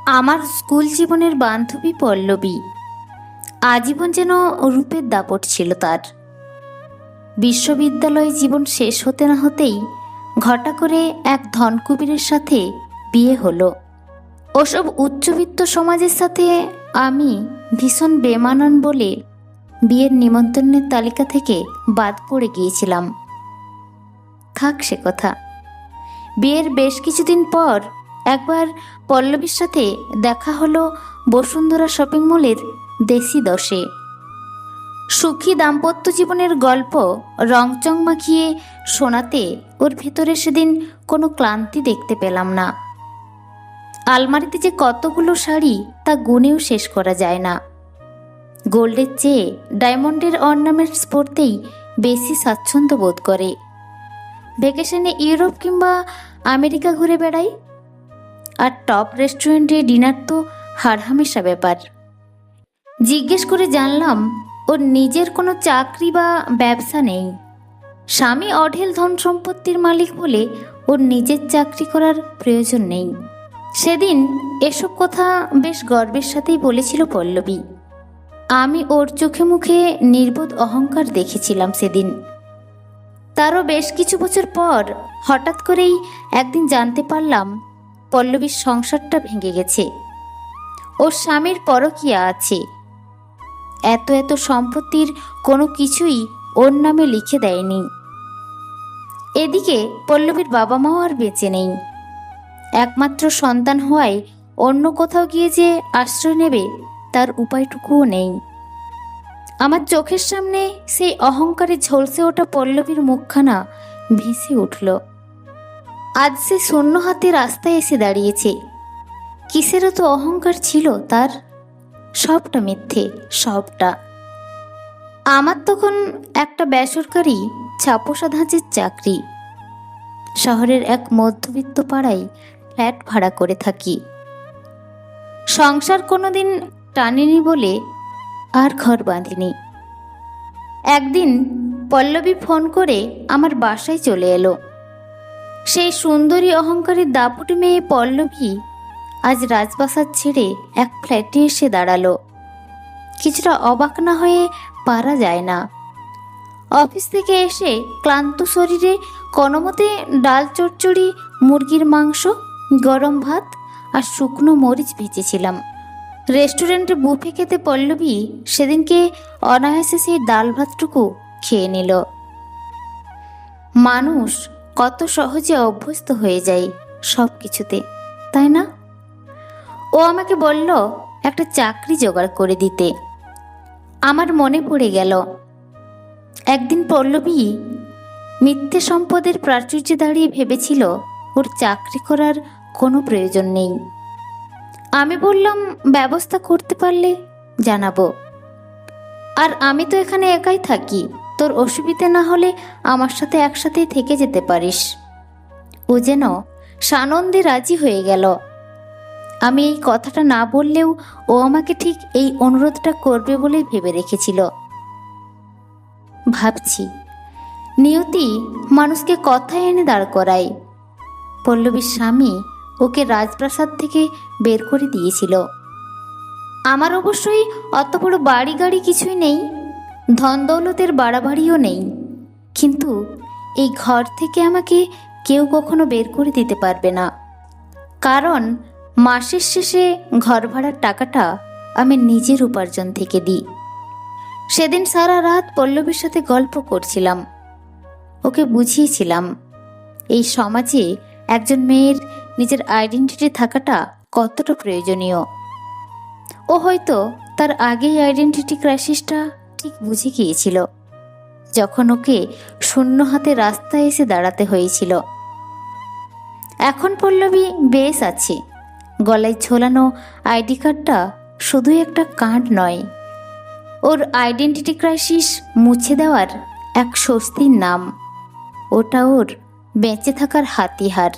আমার স্কুল জীবনের বান্ধবী পল্লবী আজীবন যেন রূপের দাপট ছিল তার। বিশ্ববিদ্যালয় জীবন শেষ হতে না হতেই ঘটা করে এক ধনকুবেরের সাথে বিয়ে হলো। ওসব উচ্চবিত্ত সমাজের সাথে আমি ভীষণ বেমানান বলে বিয়ের নিমন্ত্রণের তালিকা থেকে বাদ পড়ে গিয়েছিলাম। থাক সে কথা। বিয়ের বেশ কিছুদিন পর একবার পল্লবীর সাথে দেখা হলো বসুন্ধরা শপিং মলের দেশি দশে। সুখী দাম্পত্য জীবনের গল্প রংচং মাখিয়ে শোনাতে ওর ভেতরে সেদিন কোনো ক্লান্তি দেখতে পেলাম না। আলমারিতে যে কতগুলো শাড়ি তা গুনেও শেষ করা যায় না। গোল্ডের চেয়ে ডায়মন্ডের অর্নামেন্টস পরতেই বেশি স্বাচ্ছন্দ্য বোধ করে। ভ্যাকেশনে ইউরোপ কিংবা আমেরিকা ঘুরে বেড়াই, আর টপ রেস্টুরেন্টে ডিনার তো হাড়হামেশা ব্যাপার। জিজ্ঞেস করে জানলাম ওর নিজের কোনো চাকরি বা ব্যবসা নেই। স্বামী অঢেল ধন সম্পত্তির মালিক বলে ওর নিজের চাকরি করার প্রয়োজন নেই। সেদিন এসব কথা বেশ গর্বের সাথেই বলেছিল পল্লবী। আমি ওর চোখে মুখে নির্বোধ অহংকার দেখেছিলাম সেদিন। তারও বেশ কিছু বছর পর হঠাৎ করেই একদিন জানতে পারলাম পল্লবীর সংসারটা ভেঙে গেছে। ওর স্বামীর পরকীয়া আছে। এত এত সম্পত্তির কোনো কিছুই ওর নামে লিখে দেয়নি। এদিকে পল্লবীর বাবা মাও আর বেঁচে নেই। একমাত্র সন্তান হওয়ায় অন্য কোথাও গিয়ে যে আশ্রয় নেবে তার উপায়টুকুও নেই। আমার চোখের সামনে সেই অহংকারে ঝলসে ওঠা পল্লবীর মুখখানা ভেসে উঠল। আজ সে শূন্য হাতে রাস্তায় এসে দাঁড়িয়েছে। কিসেরও তো অহংকার ছিল তার। সবটা মিথ্যে, সবটা। আমার তখন একটা বেসরকারি ছাপোষা ধাঁচের চাকরি। শহরের এক মধ্যবিত্ত পাড়ায় ফ্ল্যাট ভাড়া করে থাকি। সংসার কোনোদিন টানেনি বলে আর ঘর বাঁধিনি। একদিন পল্লবী ফোন করে আমার বাসায় চলে এলো। সেই সুন্দরী অহংকারের দাপুটে মেয়ে পল্লবী আজ রাজপ্রাসাদ ছেড়ে এক ফ্ল্যাটে এসে দাঁড়ালো। কিছুটা অবাক না হয়ে পারা যায় না। অফিস থেকে এসে ক্লান্ত শরীরে কোনোমতে ডাল চচ্চড়ি, মুরগির মাংস, গরম ভাত আর শুকনো মরিচ ভেজেছিলাম। রেস্টুরেন্টে বুফে খেতে পল্লবী সেদিনকে অনায়াসে সেই ডাল ভাতটুকু খেয়ে নিল। মানুষ কত সহজে অভ্যস্ত হয়ে যায় সব কিছুতে, তাই না? ও আমাকে বলল একটা চাকরি জোগাড় করে দিতে। আমার মনে পড়ে গেল একদিন পল্লবী মিথ্যে সম্পদের প্রাচুর্যে দাঁড়িয়ে ভেবেছিল ওর চাকরি করার কোনো প্রয়োজন নেই। আমি বললাম ব্যবস্থা করতে পারলে জানাবো। আর আমি তো এখানে একাই থাকি, তোর অসুবিধে না হলে আমার সাথে একসাথেই থেকে যেতে পারিস। ও যেন সানন্দে রাজি হয়ে গেল। আমি এই কথাটা না বললেও ও আমাকে ঠিক এই অনুরোধটা করবে বলেই ভেবে রেখেছিল। ভাবছি নিয়তি মানুষকে কথায় এনে দাঁড় করায়। পল্লবীর স্বামী ওকে রাজপ্রাসাদ থেকে বের করে দিয়েছিল। আমার অবশ্যই অত বড় বাড়ি গাড়ি কিছুই নেই, ধন দৌলতের বাড়াবাড়িও নেই, কিন্তু এই ঘর থেকে আমাকে কেউ কখনো বের করে দিতে পারবে না। কারণ মাসের শেষে ঘর ভাড়ার টাকাটা আমি নিজের উপার্জন থেকে দিই। সেদিন সারা রাত পল্লবীর সাথে গল্প করছিলাম। ওকে বুঝিয়েছিলাম এই সমাজে একজন মেয়ের নিজের আইডেন্টিটি থাকাটা কতটা প্রয়োজনীয়। ও হয়তো তার আগেই আইডেন্টিটি ক্রাইসিসটা ঠিক বুঝে গিয়েছিল যখন ওকে শূন্য হাতে রাস্তায় এসে দাঁড়াতে হয়েছিল। এখন পল্লবী বেশ আছে। গলায় ঝোলানো আইডি কার্ডটা শুধুই একটা কার্ড নয়, ওর আইডেন্টিটি ক্রাইসিস মুছে দেওয়ার এক স্বস্তির নাম। ওটা ওর বেঁচে থাকার হাতিয়ার।